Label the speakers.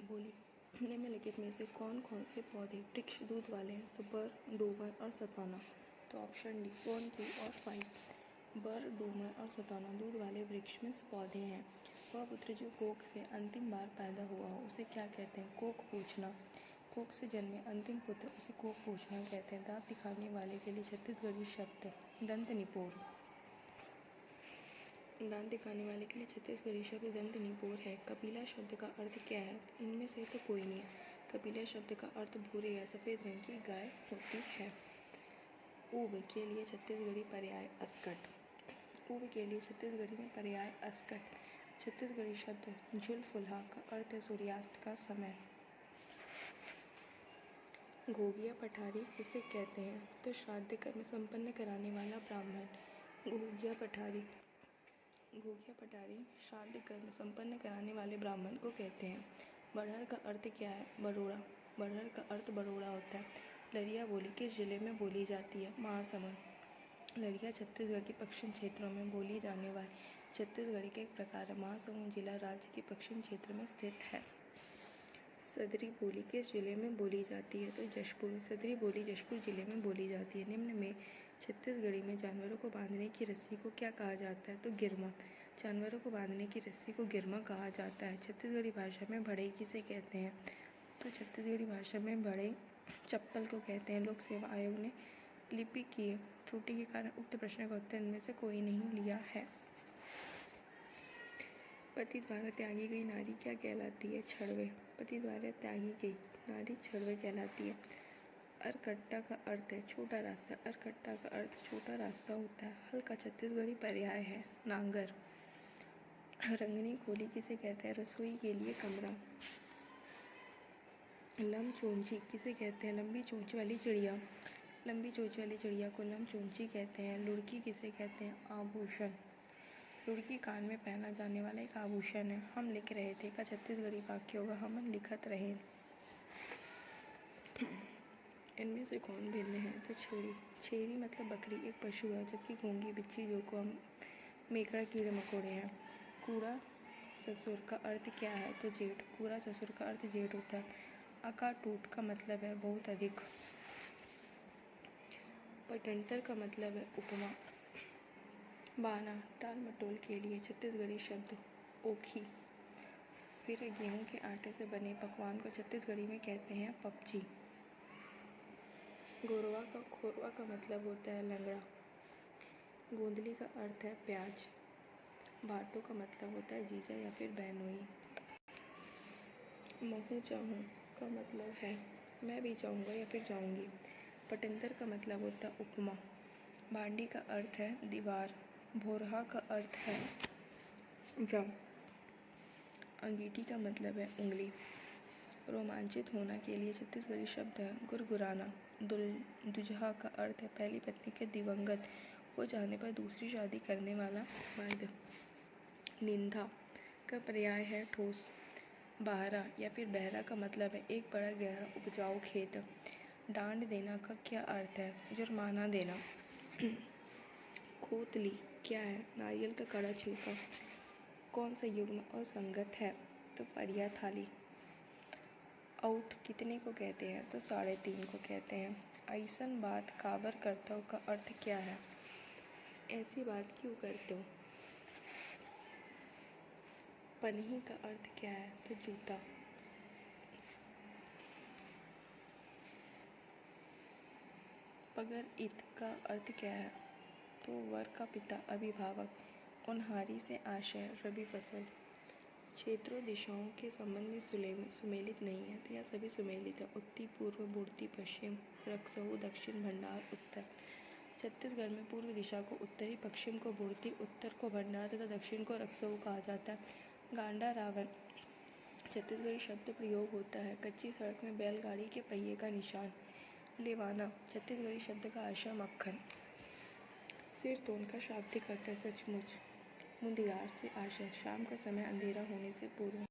Speaker 1: बोली, निम्नलिखित में से कौन कौन से पौधे वृक्ष दूध वाले हैं? तो बर, डूमर और सतौना। तो ऑप्शन डी 1, 2 और 5। बर, डूमर और सतौना दूध वाले वृक्ष मीन्स पौधे हैं। वह पुत्र जो कोख से अंतिम बार पैदा हुआ हो उसे क्या कहते हैं? कोख पूछना। कोख से जन्मे अंतिम पुत्र उसे कोख पूछना कहते हैं। दांत दिखाने वाले के लिए छत्तीसगढ़ी शब्द दंत निपोर। दांत दिखाने वाले के लिए छत्तीसगढ़ी शब्द दंत निपोर है। कपिला शब्द का अर्थ क्या है? इनमें से तो कोई नहीं है। कपिला शब्द का अर्थ भूरे या सफ़ेद रंग की गाय होती है। ऊब के लिए छत्तीसगढ़ी पर्याय अस्कट। ऊब के लिए छत्तीसगढ़ी में पर्याय अस्कट। छत्तीसगढ़ी शब्द झुलफुलहा का अर्थ है सूर्यास्त का समय। घोगिया पठारी किसे कहते हैं? तो श्राद्ध कर्म संपन्न कराने वाला ब्राह्मण घोगिया पठारी। घोगिया पठारी श्राद्ध कर्म संपन्न कराने वाले ब्राह्मण को कहते हैं। बड़हर का अर्थ क्या है? बरोड़ा। बड़हर का अर्थ बरोड़ा होता है। लरिया बोली किस जिले में बोली जाती है? महासमुंद। लरिया छत्तीसगढ़ के पश्चिम क्षेत्रों में बोली जाने वाली छत्तीसगढ़ी का एक प्रकार है। महासमुंद जिला राज्य के पश्चिम क्षेत्र में स्थित है। सदरी बोली किस जिले में बोली जाती है? तो जशपुर। सदरी बोली जशपुर जिले में बोली जाती है। निम्न में छत्तीसगढ़ी में जानवरों को बांधने की रस्सी को क्या कहा जाता है? तो गिरमा। जानवरों को बांधने की रस्सी को गिरमा कहा जाता है। छत्तीसगढ़ी भाषा में बढ़ई किसे कहते हैं? तो छत्तीसगढ़ी भाषा में बढ़ई चप्पल को कहते हैं। लोक सेवा आयोग ने लिपि की त्रुटि के कारण उक्त प्रश्न का उत्तर इनमें से कोई नहीं लिया है। पति द्वारा त्यागी गई नारी क्या कहलाती है? छड़वे। पति द्वारा त्यागी गई नारी छड़वे कहलाती है। अरकट्टा का अर्थ है छोटा रास्ता। अरकट्टा का अर्थ छोटा रास्ता होता है। हल का छत्तीसगढ़ी पर्याय है नांगर। रंगनी खोली किसे कहते हैं? रसोई के लिए कमरा। लमचोंची किसे कहते हैं? लंबी चोंच वाली चिड़िया। लंबी चोंच वाली चिड़िया को लमचोंची कहते हैं। लुढ़की किसे कहते हैं? आभूषण। लुढ़की कान में पहना जाने वाला एक आभूषण है। हम लिख रहे थे का छत्तीसगढ़ी वाक्य होगा हमन लिखत रहे। इनमें से कौन भिन्न है? तो छेरी। छेरी मतलब बकरी एक पशु है, जबकि घोंगी बिच्छी जो को हम मेकड़ा कीड़े मकोड़े हैं। कूड़ा ससुर का अर्थ क्या है? तो जेठ। कूड़ा ससुर का अर्थ जेठ होता है। अकाटूट का मतलब है बहुत अधिक। पटंतर का मतलब है उपमा। बाना टाल मटोल के लिए छत्तीसगढ़ी शब्द ओखी। फिर गेहूं के आटे से बने पकवान को छत्तीसगढ़ी में कहते हैं पपची। खोरवा का मतलब होता है लंगड़ा। गोंदली का अर्थ है प्याज। भाटो का मतलब होता है जीजा या फिर बहनोई। महू चाहूँ का मतलब है मैं भी चाहूँगा या फिर जाऊँगी। पटंतर का मतलब होता है उपमा। भांडी का अर्थ है दीवार। भोरहा का अर्थ है व्रम। अंगीठी का मतलब है उंगली। रोमांचित होना के लिए छत्तीसगढ़ी शब्द है गुरगुराना। दुल्हा का अर्थ है पहली पत्नी के दिवंगत हो जाने पर दूसरी शादी करने वाला मर्द। निंदा का पर्याय है ठोस। बहरा या फिर बहरा का मतलब है एक बड़ा गहरा उपजाऊ खेत। डांड देना का क्या अर्थ है? जुर्माना देना। खोतली क्या है? नारियल का कड़ा छिलका। कौन सा युग्म असंगत है? तो परिया थाली। आउट कितने को कहते हैं? तो 3.5 को कहते हैं। ऐसन बात काबर करता हो का अर्थ क्या है? ऐसी बात क्यों करते हो? पनही का अर्थ क्या है? तो जूता। पगर इत का अर्थ क्या है? तो वर का पिता अभिभावक। उनहारी से आशय रबी फसल। क्षेत्रों दिशाओं के संबंध में सुमेलित नहीं है, तो यह सभी सुमेलित है। उत्ती पूर्व, बुड़ती पश्चिम, रक्सहू दक्षिण, भंडार उत्तर। छत्तीसगढ़ में पूर्व दिशा को उत्तरी, पश्चिम को बुड़ती, उत्तर को भंडार तथा दक्षिण को रक्सहू कहा जाता है। गांडा रावण छत्तीसगढ़ी शब्द प्रयोग होता है। कच्ची सड़क में बैलगाड़ी के पहिए का निशान। लेवाना छत्तीसगढ़ी शब्द का आशय मक्खन। सिर तोन का शाब्दिक अर्थ है सचमुच। मुंदियार से आशय शाम का समय अंधेरा होने से पूर्व।